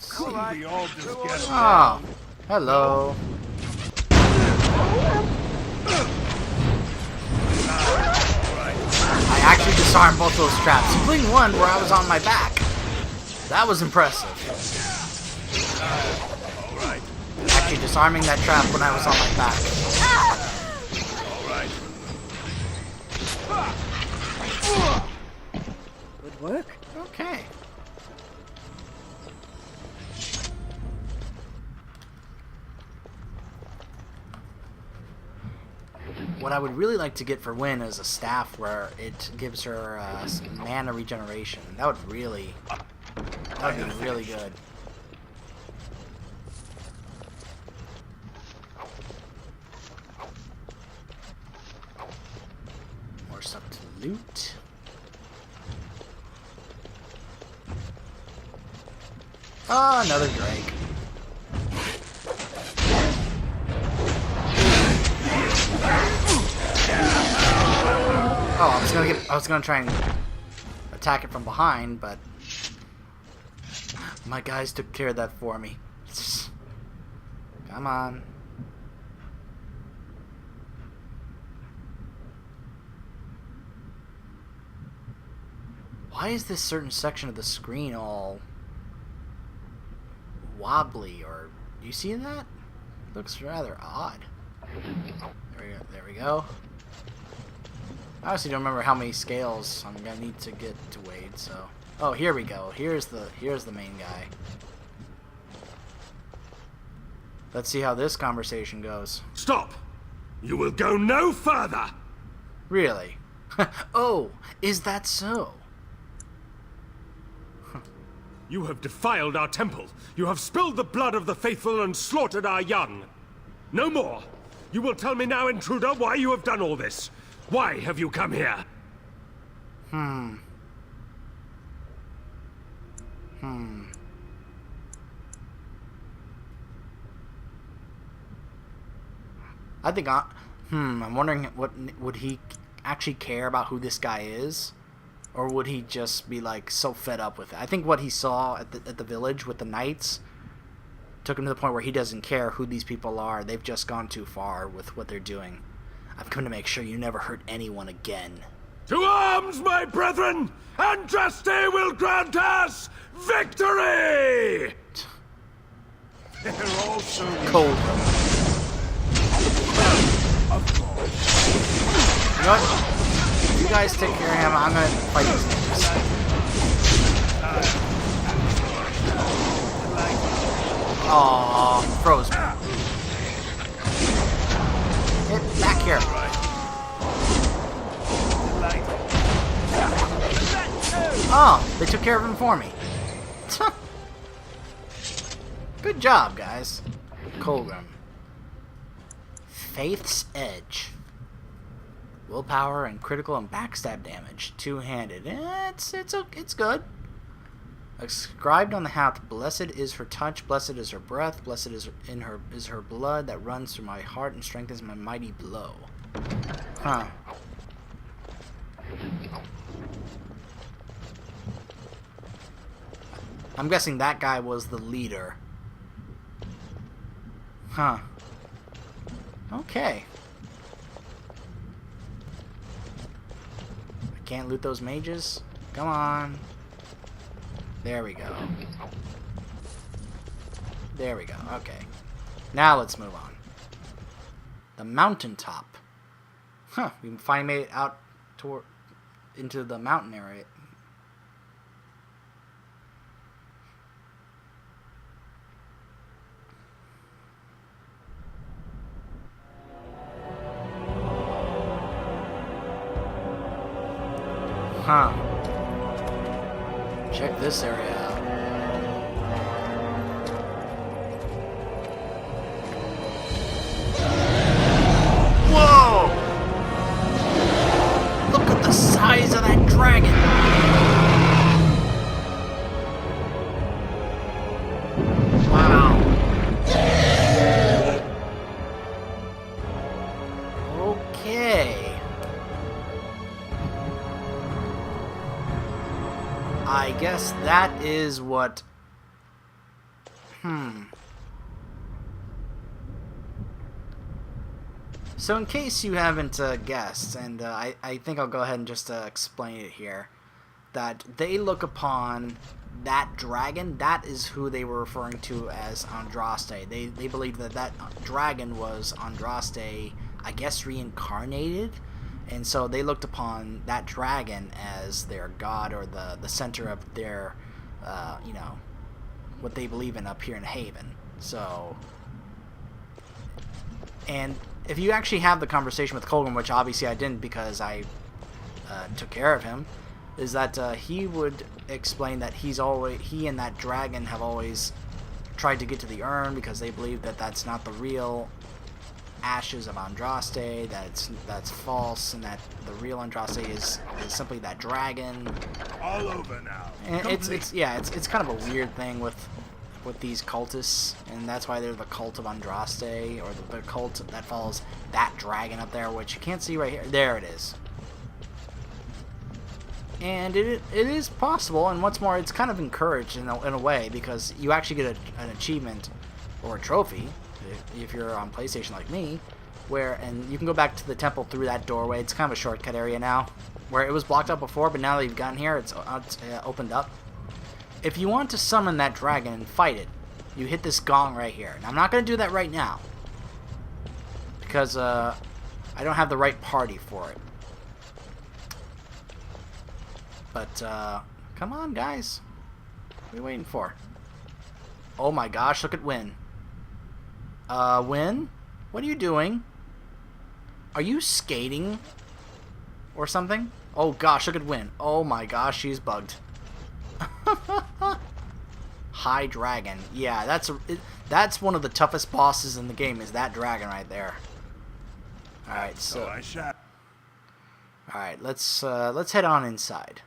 Couldn't we all just get Ah, hello. I actually disarmed both those traps, including one where I was on my back. That was impressive. Actually disarming that trap when I was on my back. Good work. Okay. What I would really like to get for Wynn is a staff where it gives her mana regeneration. That would be really good. More stuff to loot. Oh, another Drake. Oh, I was gonna try and attack it from behind, but my guys took care of that for me. Come on. Why is this certain section of the screen all wobbly? Or you see that? Looks rather odd. There we go. I honestly don't remember how many scales I'm gonna need to get to Wade, so. Oh, here we go. Here's the main guy. Let's see how this conversation goes. Stop! You will go no further! Really? Oh, is that so? You have defiled our temple. You have spilled the blood of the faithful and slaughtered our young. No more. You will tell me now, intruder, why you have done all this. Why have you come here? I think I'm wondering would he actually care about who this guy is, or would he just be like so fed up with it? I think what he saw at the village with the knights took him to the point where he doesn't care who these people are. They've just gone too far with what they're doing. I've come to make sure you never hurt anyone again. To arms, my brethren! Andraste will grant us victory! They're all so Cold. You know what? You guys take care of him. I'm gonna fight these things. Aww, froze me. Get back here. Oh, they took care of him for me. Good job, guys. Colgrim. Faith's Edge. Willpower and critical and backstab damage. Two-handed. It's good. Inscribed on the haft, blessed is her touch, blessed is her breath, blessed is her blood that runs through my heart and strengthens my mighty blow. Huh. I'm guessing that guy was the leader. Huh. Okay. I can't loot those mages? Come on. There we go. There we go. Okay. Now let's move on. The mountaintop. Huh. We finally made it out into the mountain area. Huh. Check this area out. Whoa! Look at the size of that dragon! Wow. Okay. I guess that is what So in case you haven't guessed, and I think I'll go ahead and just explain it here, that they look upon that dragon, that is who they were referring to as Andraste. They believe that that dragon was Andraste, I guess, reincarnated, and so they looked upon that dragon as their god, or the center of their, you know, what they believe in up here in Haven. So, and if you actually have the conversation with Colgan, which obviously I didn't because I took care of him, is that he would explain that he and that dragon have always tried to get to the urn because they believe that that's not the real ashes of Andraste, that's false, and that the real Andraste is simply that dragon. All over now. And it's kind of a weird thing with these cultists, and that's why they're the cult of Andraste, or the cult that follows that dragon up there, which you can't see right here. There it is. And it is possible, and what's more, it's kind of encouraged in a way, because you actually get an achievement or a trophy if you're on PlayStation like me, and you can go back to the temple through that doorway. It's kind of a shortcut area now, where it was blocked up before, but now that you've gotten here, it's opened up. If you want to summon that dragon and fight it, you hit this gong right here. Now, I'm not going to do that right now, because I don't have the right party for it. But, come on, guys. What are you waiting for? Oh my gosh, look at Wynn. Wynn? What are you doing? Are you skating? Or something? Oh gosh, look at Wynn. Oh my gosh, she's bugged. High Dragon. Yeah, that's one of the toughest bosses in the game, is that dragon right there. Alright, so... Alright, let's head on inside.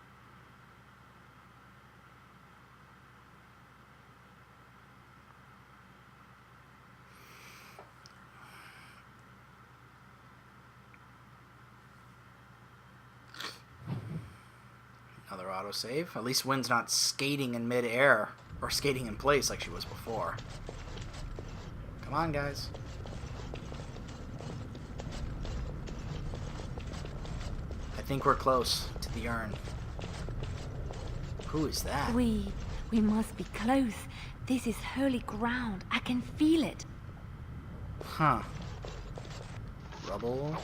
Another autosave. At least Wynn's not skating in mid-air, or skating in place like she was before. Come on, guys. I think we're close to the urn. Who is that? We must be close. This is holy ground. I can feel it. Huh. Rubble.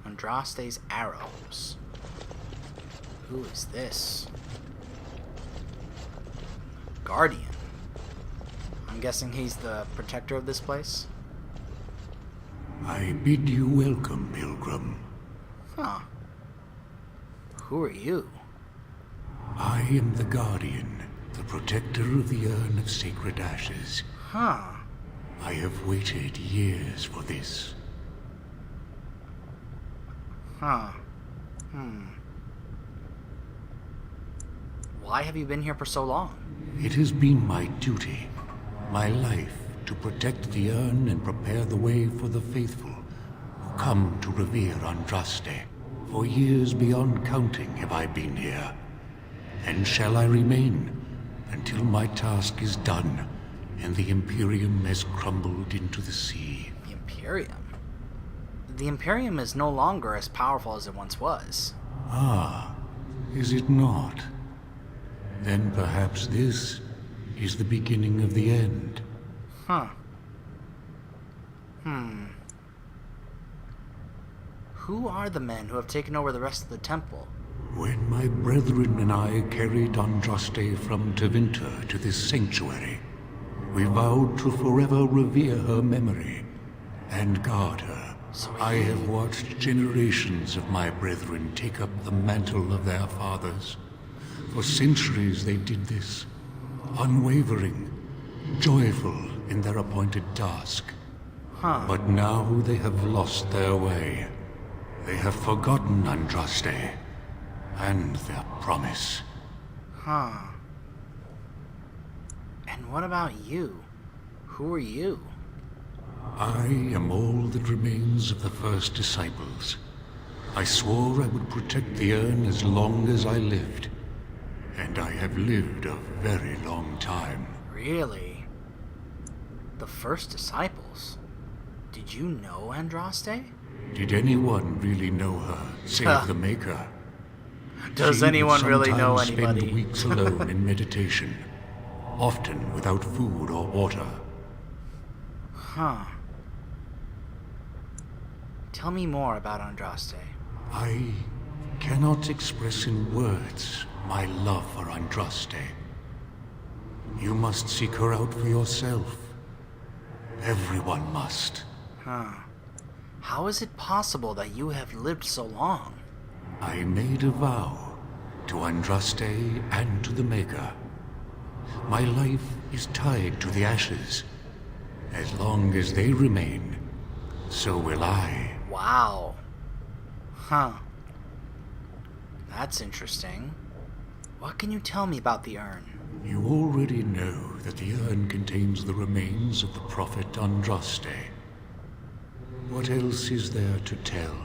Andraste's arrows. Who is this? Guardian. I'm guessing he's the protector of this place? I bid you welcome, pilgrim. Huh. Who are you? I am the Guardian, the protector of the Urn of Sacred Ashes. Huh. I have waited years for this. Huh. Why have you been here for so long? It has been my duty, my life, to protect the urn and prepare the way for the faithful who come to revere Andraste. For years beyond counting have I been here, and shall I remain until my task is done and the Imperium has crumbled into the sea. The Imperium? The Imperium is no longer as powerful as it once was. Ah, is it not? Then perhaps this is the beginning of the end. Huh. Who are the men who have taken over the rest of the temple? When my brethren and I carried Andraste from Tevinter to this sanctuary, we vowed to forever revere her memory and guard her. I have watched generations of my brethren take up the mantle of their fathers. For centuries they did this, unwavering, joyful in their appointed task. But now they have lost their way. They have forgotten Andraste and their promise. And what about you? Who are you? I am all that remains of the first disciples. I swore I would protect the urn as long as I lived. and I have lived a very long time. Really? The first disciples? Did you know Andraste? Did anyone really know her, save the Maker? Does She would anyone really know sometimes anybody? spend weeks alone in meditation, often without food or water. Huh. Tell me more about Andraste. I cannot express in words my love for Andraste. You must seek her out for yourself. Everyone must. Huh. How is it possible that you have lived so long? I made a vow to Andraste and to the Maker. My life is tied to the ashes. As long as they remain, so will I. Wow. Huh. That's interesting. What can you tell me about the urn? You already know that the urn contains the remains of the prophet Andraste. What else is there to tell?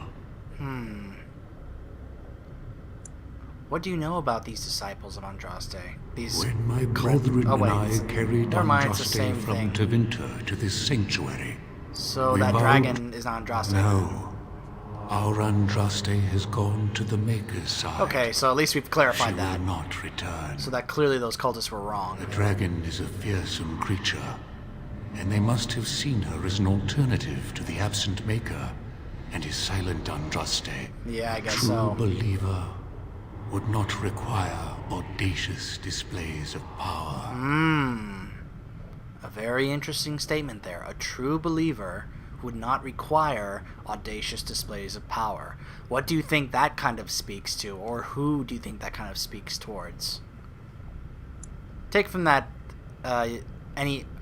What do you know about these disciples of Andraste? These... When my brethren Oh, wait. and I carried Never mind, it's the same Andraste from thing. Tevinter to this sanctuary. So We that vowed- dragon is not Andraste. No. Our Andraste has gone to the Maker's side. Okay, so at least we've She clarified will that. not return. So that clearly those cultists were wrong. The dragon is a fearsome creature, and they must have seen her as an alternative to the absent Maker and his silent Andraste. Yeah, I guess True so. believer would not require audacious displays of power. A very interesting statement there. A true believer would not require audacious displays of power. What do you think that kind of speaks to, or who do you think that kind of speaks towards? Take from that an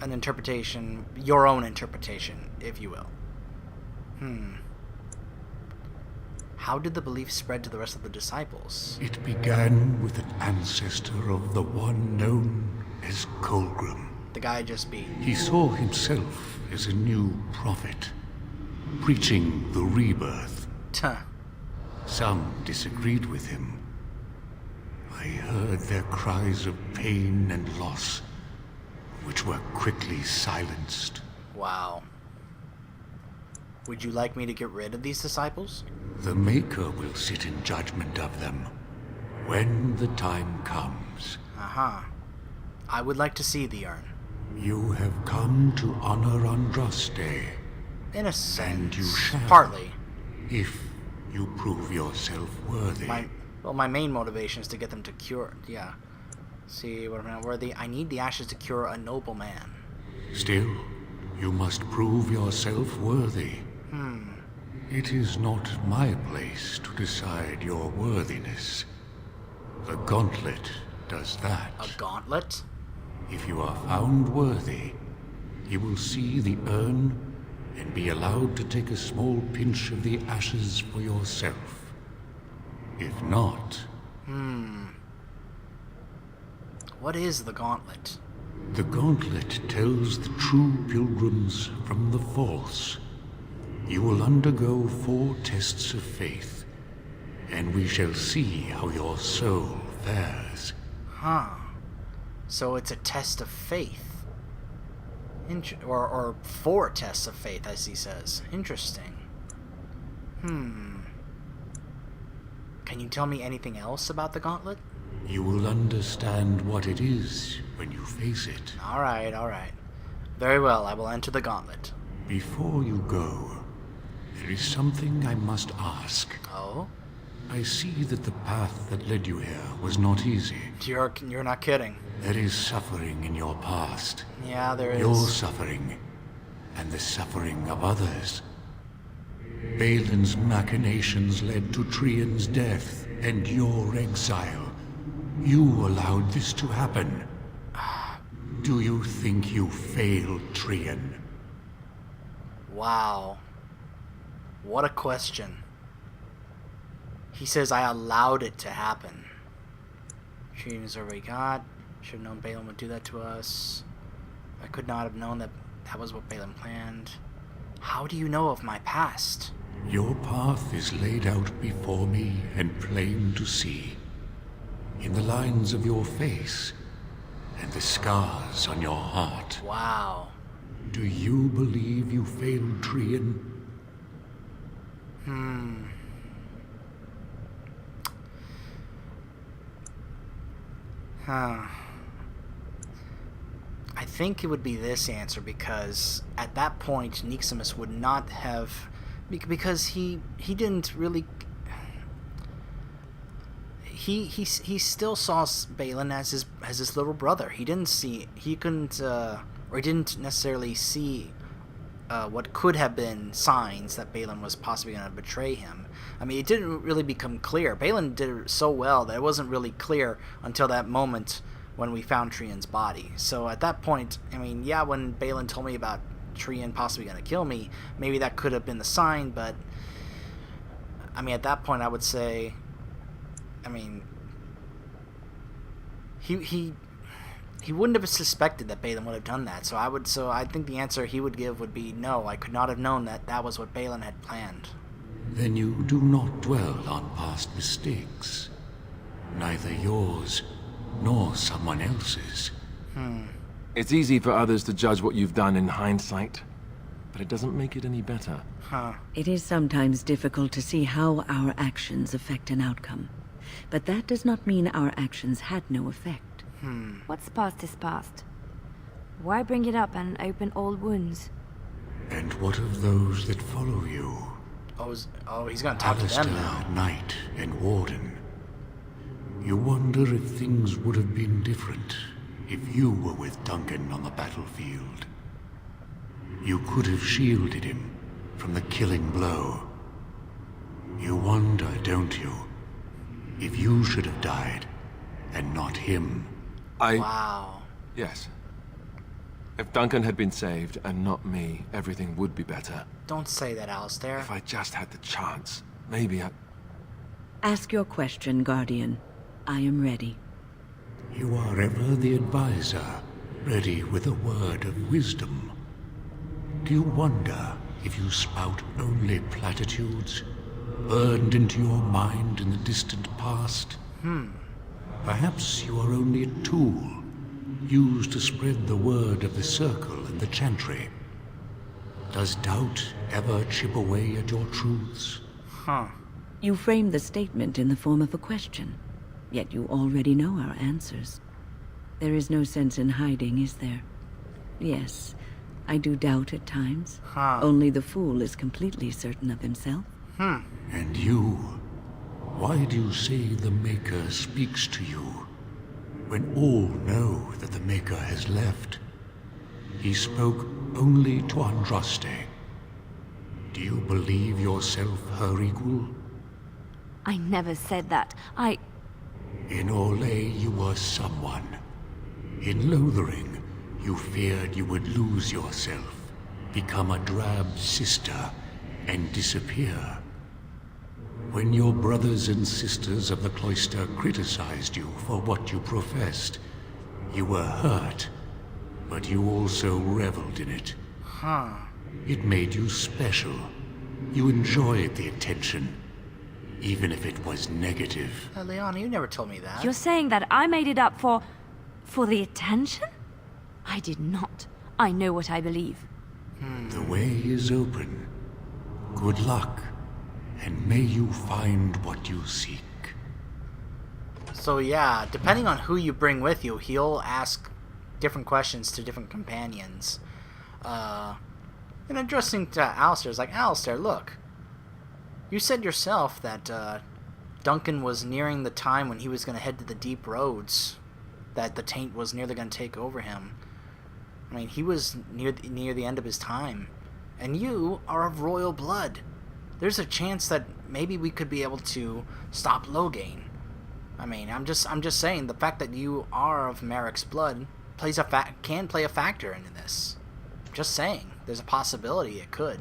interpretation, your own interpretation, if you will. How did the belief spread to the rest of the disciples? It began with an ancestor of the one known as Colgrim. The guy just beat. He saw himself as a new prophet, preaching the rebirth. Tuh. Some disagreed with him. I heard their cries of pain and loss, which were quickly silenced. Wow. Would you like me to get rid of these disciples? The Maker will sit in judgment of them when the time comes. I would like to see the urn. You have come to honor Andraste, In a sense. and you shall. Partly. If you prove yourself worthy. My main motivation is to get them to cure. Yeah. See what I'm not worthy. I need the ashes to cure a noble man. Still, you must prove yourself worthy. It is not my place to decide your worthiness. The gauntlet does that. A gauntlet? If you are found worthy, you will see the urn and be allowed to take a small pinch of the ashes for yourself. If not, What is the gauntlet? the gauntlet tells the true pilgrims from the false. You will undergo 4 tests of faith, and we shall see how your soul fares. So it's a test of faith. Or 4 tests of faith, as he says. Interesting. Can you tell me anything else about the gauntlet? You will understand what it is when you face it. Alright. Very well, I will enter the gauntlet. Before you go, there is something I must ask. Oh? I see that the path that led you here was not easy. You're not kidding. There is suffering in your past. Yeah, there is. Your suffering, and the suffering of others. Balin's machinations led to Trian's death and your exile. You allowed this to happen. Do you think you failed Trian? Wow. What a question. He says, I allowed it to happen. Trian is already got. Should have known Balin would do that to us. I could not have known that that was what Balin planned. How do you know of my past? Your path is laid out before me and plain to see. in the lines of your face and the scars on your heart. Wow. Do you believe you failed Trian? Huh. I think it would be this answer, because at that point Niximus would not have, because he didn't really, he still saw Balin as his little brother. He couldn't or he didn't necessarily see what could have been signs that Balin was possibly going to betray him. I mean, it didn't really become clear. Balin did it so well that it wasn't really clear until that moment when we found Trian's body. So at that point, I mean, yeah, when Balin told me about Trian possibly going to kill me, maybe that could have been the sign, but I mean, at that point I would say, I mean, he wouldn't have suspected that Balin would have done that. So I think the answer he would give would be no, I could not have known that that was what Balin had planned. Then you do not dwell on past mistakes, neither yours nor someone else's. It's easy for others to judge what you've done in hindsight, but it doesn't make it any better. It is sometimes difficult to see how our actions affect an outcome, but that does not mean our actions had no effect. What's past is past. Why bring it up and open old wounds? And what of those that follow you? He's gonna talk to them now. Alistair, Knight, and Warden. You wonder if things would have been different if you were with Duncan on the battlefield. You could have shielded him from the killing blow. You wonder, don't you, if you should have died and not him. Wow. Yes. If Duncan had been saved and not me, everything would be better. Don't say that, Alistair. If I just had the chance, maybe I... Ask your question, Guardian. I am ready. You are ever the advisor, ready with a word of wisdom. Do you wonder if you spout only platitudes, burned into your mind in the distant past? Perhaps you are only a tool, used to spread the word of the Circle and the Chantry. Does doubt ever chip away at your truths? You framed the statement in the form of a question, yet you already know our answers. There is no sense in hiding, is there? Yes, I do doubt at times. Only the fool is completely certain of himself. And you, why do you say the Maker speaks to you, when all know that the Maker has left? He spoke only to Andraste. Do you believe yourself her equal? I never said that. In Orlais you were someone. In Lothering, you feared you would lose yourself, become a drab sister, and disappear. When your brothers and sisters of the cloister criticized you for what you professed, you were hurt, but you also reveled in it. It made you special. You enjoyed the attention, even if it was negative. Leona, you never told me that. You're saying that I made it up for the attention? I did not. I know what I believe. The way is open. Good luck, and may you find what you seek. So yeah, depending on who you bring with you, he'll ask different questions to different companions. And addressing to Alistair is like, Alistair, look, you said yourself that Duncan was nearing the time when he was going to head to the deep roads, that the taint was nearly going to take over him. I mean, he was near the end of his time, and you are of royal blood. There's a chance that maybe we could be able to stop Loghain. I mean, I'm just saying, the fact that you are of Merrick's blood can play a factor into this. Just saying, there's a possibility it could.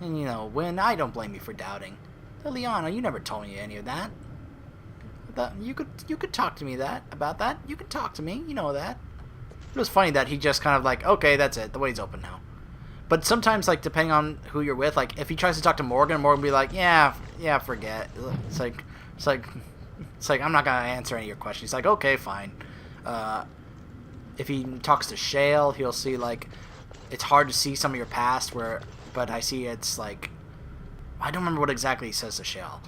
And you know, when I don't blame you for doubting. Liliana, you never told me any of that. You could talk to me about that. You could talk to me, you know that. It was funny that he just kind of like, okay, that's it, the way's open now. But sometimes, like, depending on who you're with, like, if he tries to talk to Morgan will be like, yeah, forget. It's like, It's like, I'm not gonna answer any of your questions. He's like, okay, fine. If he talks to Shale, he'll see, like, it's hard to see some of your past, but I see it's, like, I don't remember what exactly he says to Shale.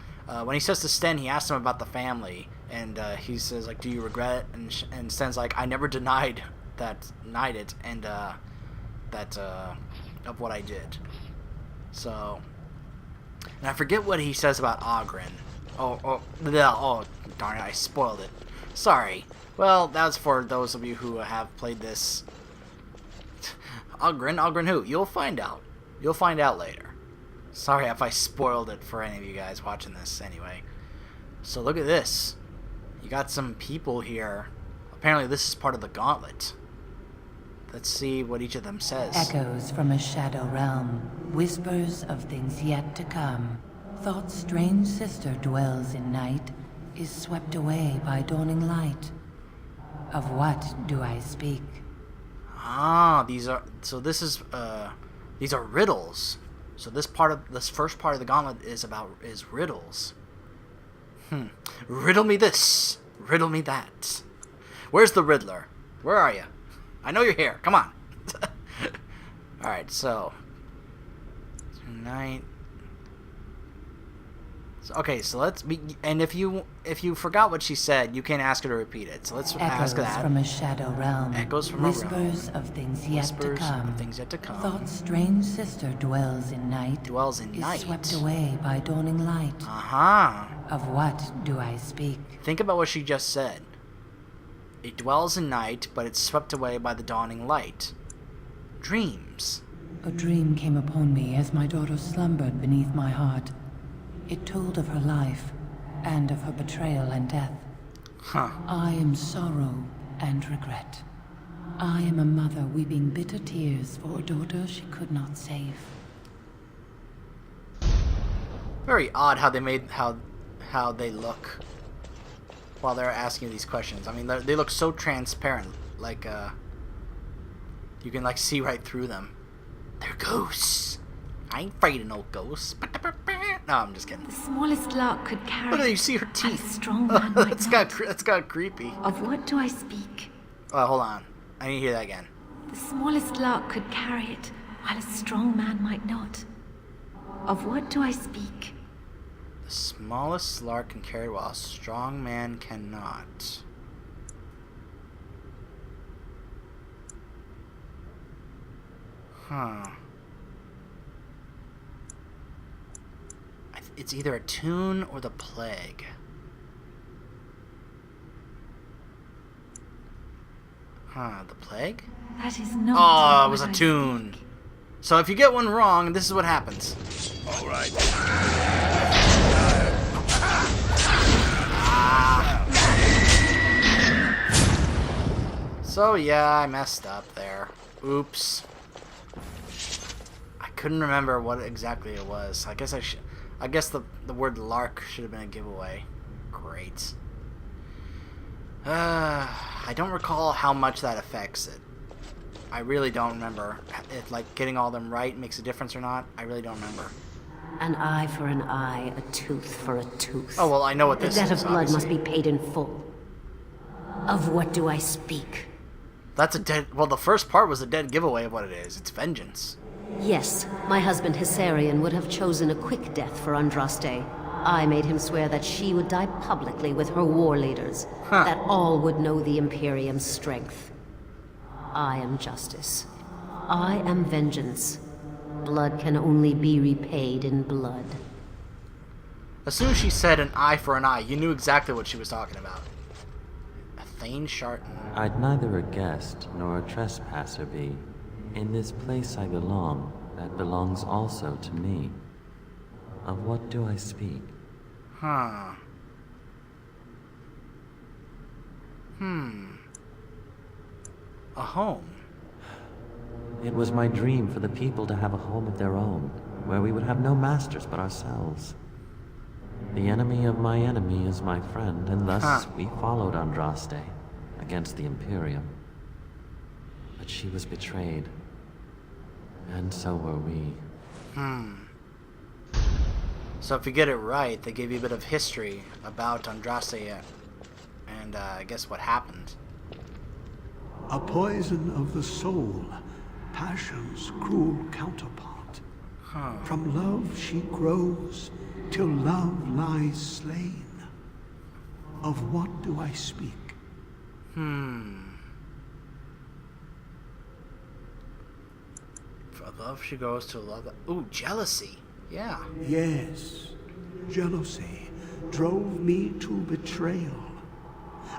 When he says to Sten, he asks him about the family, and he says, like, do you regret it? And Sten's like, I never denied it, and, of what I did. So, and I forget what he says about Oghren. Oh, darn it, I spoiled it. Sorry. Well, that's for those of you who have played this. Oghren who? You'll find out. You'll find out later. Sorry if I spoiled it for any of you guys watching this anyway. So look at this. You got some people here. Apparently this is part of the gauntlet. Let's see what each of them says. Echoes from a shadow realm, whispers of things yet to come. Thought's strange sister dwells in night, is swept away by dawning light. Of what do I speak? These are riddles. So this first part of the gauntlet is riddles. Riddle me this, riddle me that. Where's the Riddler? Where are you? I know you're here. Come on. Alright, so tonight. Okay, so let's be. And if you forgot what she said, you can ask her to repeat it. So let's ask that. Echoes from a shadow realm. Echoes from a realm. Whispers of things yet to come. Of things yet to come. Thought's strange sister dwells in night. Dwells in night. Is swept away by dawning light. Of what do I speak? Think about what she just said. It dwells in night, but it's swept away by the dawning light. Dreams. A dream came upon me as my daughter slumbered beneath my heart. It told of her life, and of her betrayal and death. I am sorrow and regret. I am a mother weeping bitter tears for a daughter she could not save. Very odd how they made how they look while they're asking you these questions. I mean, they look so transparent, like you can like see right through them. They're ghosts. I ain't afraid of no ghosts. No, I'm just kidding. The smallest lark could carry. Look at you see her while teeth. a strong man might That's not. got creepy. Of what do I speak? Hold on. I need to hear that again. The smallest lark could carry it, while a strong man might not. Of what do I speak? The smallest lark can carry it while a strong man cannot. It's either a tune or the plague. The plague? That is not. Oh, it was what a I tune. speak. So if you get one wrong, this is what happens. All right. So yeah, I messed up there. Oops. I couldn't remember what exactly it was. I guess the word lark should have been a giveaway. Great. I don't recall how much that affects it. I really don't remember if like getting all them right makes a difference or not. I really don't remember. An eye for an eye, a tooth for a tooth. Oh well, I know what The this debt is. of blood must obviously. be paid in full. Of what do I speak? That's a dead. Well, the first part was a dead giveaway of what it is. It's vengeance. Yes, my husband Hissarion would have chosen a quick death for Andraste. I made him swear that she would die publicly with her war leaders, that all would know the Imperium's strength. I am justice. I am vengeance. Blood can only be repaid in blood. As soon as she said an eye for an eye, you knew exactly what she was talking about. Thane Sharton. I'd neither a guest nor a trespasser be. In this place I belong, that belongs also to me. Of what do I speak? A home. It was my dream for the people to have a home of their own, where we would have no masters but ourselves. The enemy of my enemy is my friend, and thus we followed Andraste against the Imperium. But she was So if you get it right, they give you a bit of history about Andraste and I guess what happened. A poison of the soul, passion's cruel counterpart. From love she grows, till love lies slain. Of what do I speak? For love she goes to love. Ooh, jealousy. Yeah. Yes, jealousy drove me to betrayal.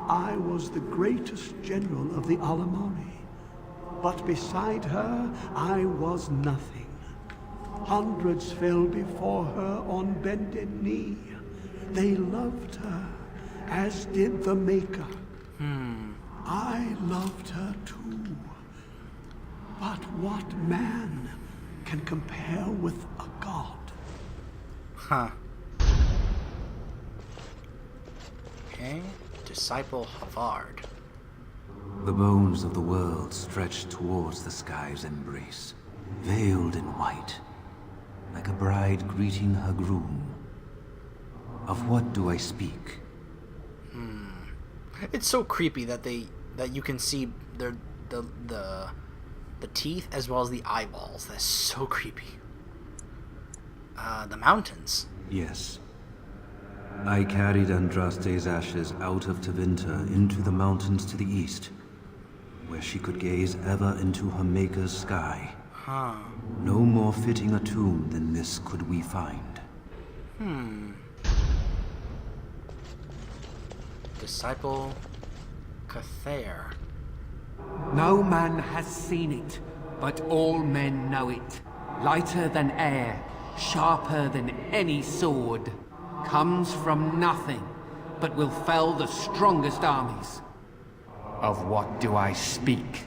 I was the greatest general of the Alamari, but beside her I was nothing. Hundreds fell before her on bended knee. They loved her, as did the Maker. I loved her too. But what man can compare with a god? Okay. Disciple Havard. The bones of the world stretched towards the sky's embrace, veiled in white, like a bride greeting her groom. Of what do I speak? It's so creepy that you can see the teeth as well as the eyeballs. That's so creepy. The mountains. Yes. I carried Andraste's ashes out of Tevinter into the mountains to the east, where she could gaze ever into her Maker's sky. No more fitting a tomb than this could we find. Disciple Cathair. No man has seen it, but all men know it. Lighter than air, sharper than any sword. Comes from nothing, but will fell the strongest armies. Of what do I speak?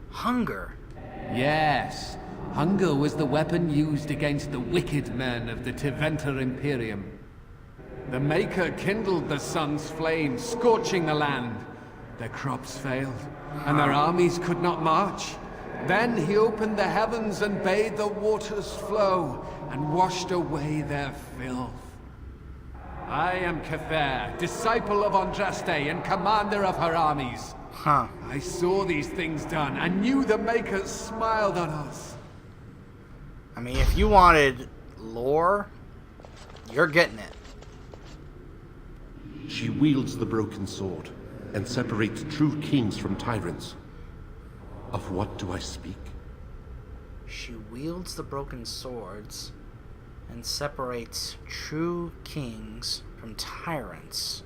Hunger. Yes, hunger was the weapon used against the wicked men of the Tevinter Imperium. The Maker kindled the sun's flame, scorching the land. Their crops failed, and their armies could not march. Then he opened the heavens and bade the waters flow, and washed away their filth. I am Cathair, disciple of Andraste and commander of her armies. I saw these things done, and knew the Makers smiled on us. I mean, if you wanted lore, you're getting it. She wields the broken sword, and separates true kings from tyrants. Of what do I speak? She wields the broken swords and separates true kings from tyrants.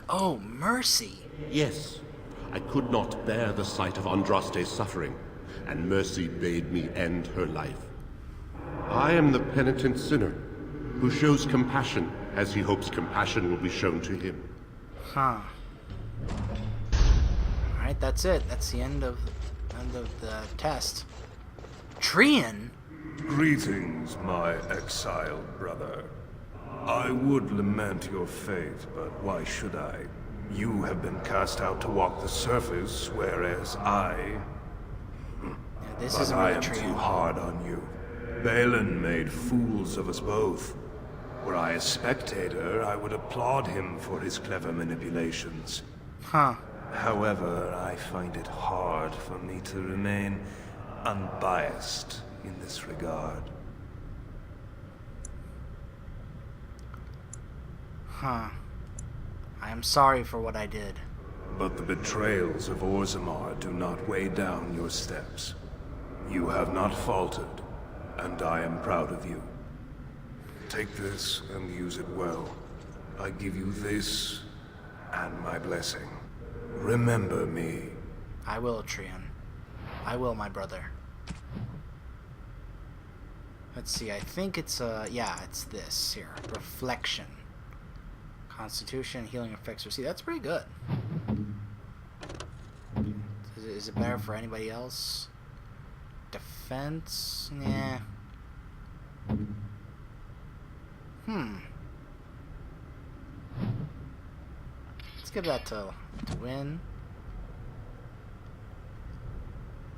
Oh, Mercy. Yes, I could not bear the sight of Andraste's suffering, and Mercy bade me end her life. I am the penitent sinner, who shows compassion as he hopes compassion will be shown to him. Alright, that's it. That's the end of the test. Trian? Greetings, my exiled brother. I would lament your fate, but why should I? You have been cast out to walk the surface, whereas I... This but is I really am Trian. too hard on you. Balin made fools of us both. Were I a spectator, I would applaud him for his clever manipulations. However, I find it hard for me to remain unbiased in this regard. I am sorry for what I did. But the betrayals of Orzammar do not weigh down your steps. You have not faltered, and I am proud of you. Take this and use it well. I give you this and my blessing. Remember me. I will, Trian. I will, my brother. Let's see, I think it's, yeah, it's this here. Reflection. Constitution, healing effects received. That's pretty good. Is it better for anybody else? Defense? Yeah. Let's give that to win.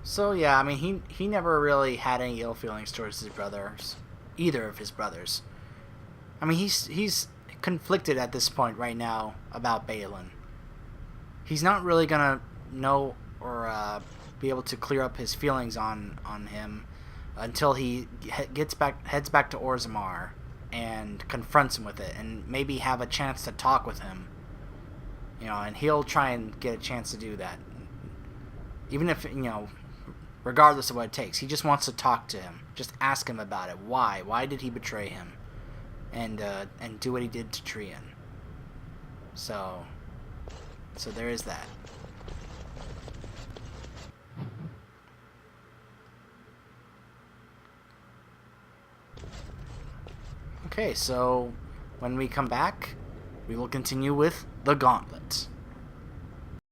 So yeah, I mean, he never really had any ill feelings towards his brothers, either of his brothers. I mean, he's conflicted at this point right now about Balin. He's not really gonna know or be able to clear up his feelings on him until he heads back to Orzammar and confronts him with it, and maybe have a chance to talk with him. You know, and he'll try and get a chance to do that, even if, you know, regardless of what it takes. He just wants to talk to him. Just ask him about it. Why did he betray him? And do what he did to Trian. So there is that. Okay, so when we come back, we will continue with the Gauntlet.